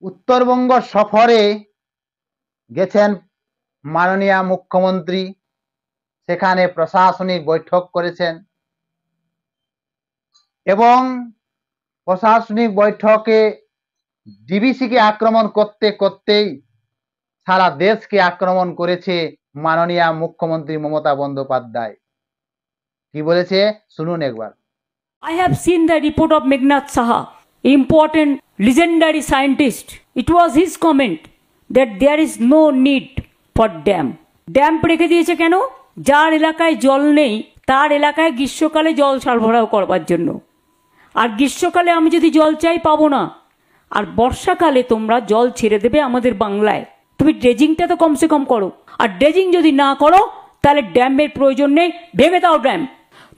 উত্তরবঙ্গ সফরে গেছেন মাননীয় মুখ্যমন্ত্রী, সেখানে প্রশাসনিক বৈঠক করেছেন এবং প্রশাসনিক বৈঠকে ডিবিসিকে আক্রমণ করতে করতেই সারা দেশকে আক্রমণ করেছে মাননীয় মুখ্যমন্ত্রী মমতা বন্দ্যোপাধ্যায়। কি বলেছে শুনুন একবার। I have seen the report of Meghnad Saha, important legendary scientist. It was his comment that there is no need for dam. Dam রেখে দিয়েছে কেন? যার এলাকায় জল নেই তার এলাকায় গ্রীষ্মকালে জল সরবরাহ করবার জন্য। আর গ্রীষ্মকালে আমি যদি জল চাই পাবো না, আর বর্ষাকালে তোমরা জল ছেড়ে দেবে আমাদের বাংলায়। তুমি ড্রেজিংটা তো কমসে কম করো, আর ড্রেজিং যদি না করো তাহলে ড্যামের প্রয়োজন নেই, ভেঙে দাও ড্যাম।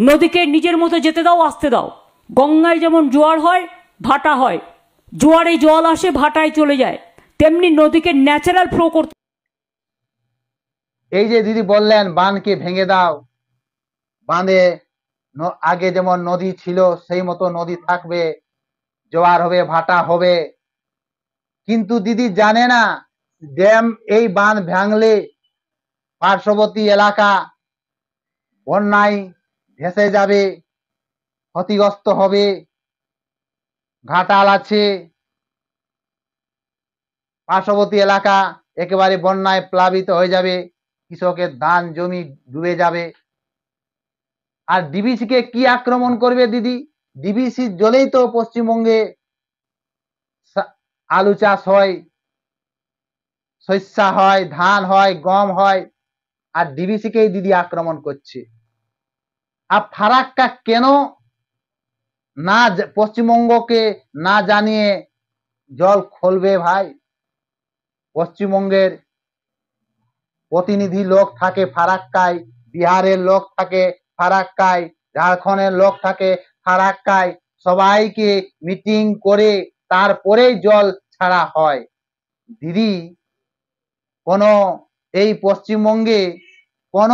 নদীকে নিজের মতো যেতে দাও, আসতে দাও। গঙ্গায় যেমন জোয়ার হয়, ভাটা হয়, জোয়ারে জল আসে ভাটায় চলে যায়, তেমনি নদীকে ন্যাচারাল ফ্লো করতে। এই যে দিদি বললেন বাঁধকে ভেঙে দাও, বাঁধে আগে যেমন নদী ছিল সেই মতো নদী থাকবে, জোয়ার হবে, ভাটা হবে। কিন্তু দিদি জানে না ড্যাম এই বাঁধ ভাঙলে পার্শ্ববর্তী এলাকা বন্যায় ভেসে যাবে, ক্ষতিগ্রস্ত হবে। ঘাটাল আছে, পার্শ্ববর্তী এলাকা একেবারে বন্যায় প্লাবিত হয়ে যাবে, কৃষকের ধান জমি ডুবে যাবে। আর ডিবিসিকে কি আক্রমণ করবে দিদি? ডিবিসির জলেই তো পশ্চিমবঙ্গে আলু চাষ হয়, শস্য হয়, ধান হয়, গম হয়, আর ডিবিসিকেই দিদি আক্রমণ করছে। আর ফারাক্কা কেন না পশ্চিমবঙ্গকে না জানিয়ে জল খুলবে ভাই? পশ্চিমবঙ্গের প্রতিনিধি লোক থাকে ফারাক্কায়, বিহারের লোক থাকে ফারাক্কায়, ঝাড়খণ্ডের লোক থাকে ফারাক্কায়, সবাইকে মিটিং করে তারপরেই জল ছাড়া হয়। দিদি কোন এই পশ্চিমবঙ্গে কোন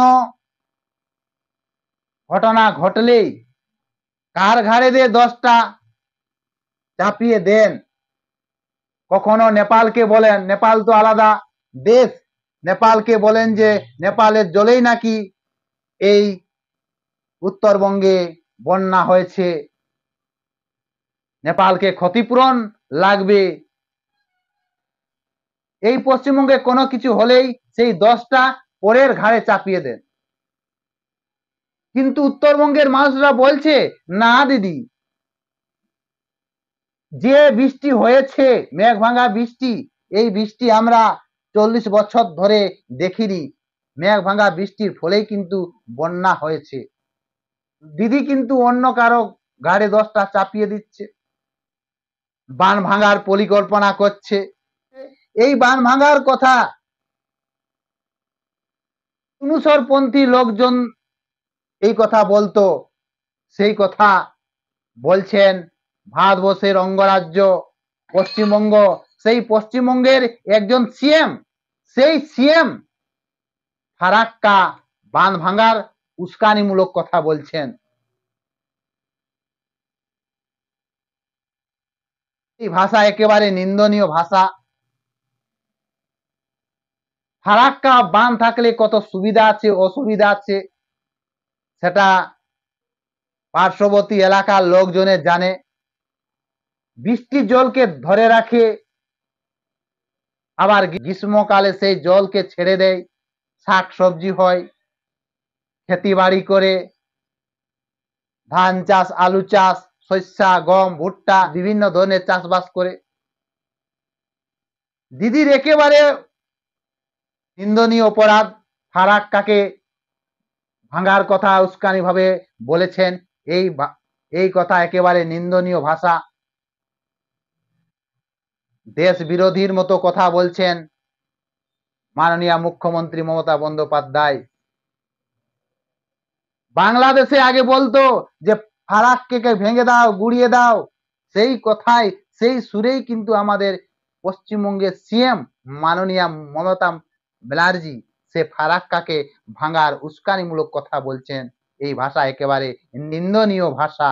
ঘটনা ঘটলেই কার ঘাড়ে দিয়ে 10টা চাপিয়ে দেন। কখনো নেপালকে বলেন, নেপাল তো আলাদা দেশ, নেপালকে বলেন যে নেপালের জলেই নাকি এই উত্তরবঙ্গে বন্যা হয়েছে, নেপালকে ক্ষতিপূরণ লাগবে। এই পশ্চিমবঙ্গে কোনো কিছু হলেই সেই 10টা পরের ঘাড়ে চাপিয়ে দেন। কিন্তু উত্তরবঙ্গের মানুষরা বলছে না দিদি, যে বৃষ্টি হয়েছে, মেঘ ভাঙা বৃষ্টি, এই বৃষ্টি আমরা 40 বছর ধরে দেখিনি। মেঘ ভাঙা বৃষ্টির ফলেই কিন্তু বন্যা হয়েছে। দিদি কিন্তু অন্য কারো ঘাড়ে 10টা চাপিয়ে দিচ্ছে, বান ভাঙার পরিকল্পনা করছে। এই বান ভাঙার কথা অনুসরপন্থী লোকজন এই কথা বলতো, সেই কথা বলছেন ভারতবর্ষের অঙ্গরাজ্য পশ্চিমবঙ্গ, সেই পশ্চিমবঙ্গের একজন সিএম, সেই সিএম ফারাক্কা বাঁধ ভাঙার উস্কানিমূলক কথা বলছেন। এই ভাষা একেবারে নিন্দনীয় ভাষা। ফারাক্কা বাঁধ থাকলে কত সুবিধা আছে অসুবিধা আছে সেটা পার্শ্ববর্তী এলাকার লোকজনের জানে। বৃষ্টির জলকে ধরে রাখে, আবার গ্রীষ্মকালে সেই জলকে ছেড়ে দেয়, শাক সবজি হয়, খেতি বাড়ি করে, ধান চাষ, আলু চাষ, শস্য, গম, ভুট্টা, বিভিন্ন ধরনের চাষবাস করে। দিদির একেবারে নিন্দনীয় অপরাধ, ফারাক্কাকে ভাঙার কথা উস্কানি ভাবে বলেছেন। এই কথা একেবারে নিন্দনীয় ভাষা, দেশ বিরোধীর মতো কথা বলছেন মাননীয় মুখ্যমন্ত্রী মমতা বন্দ্যোপাধ্যায়। বাংলাদেশে আগে বলতো যে ফারাক্কাকে ভেঙে দাও, গুড়িয়ে দাও, সেই কথায় সেই সুরেই কিন্তু আমাদের পশ্চিমবঙ্গের সিএম মাননীয় মমতা ব্যানার্জি সে ফারাক্কাকে ভাঙার উস্কানিমূলক কথা বলছেন। এই ভাষা একেবারে নিন্দনীয় ভাষা।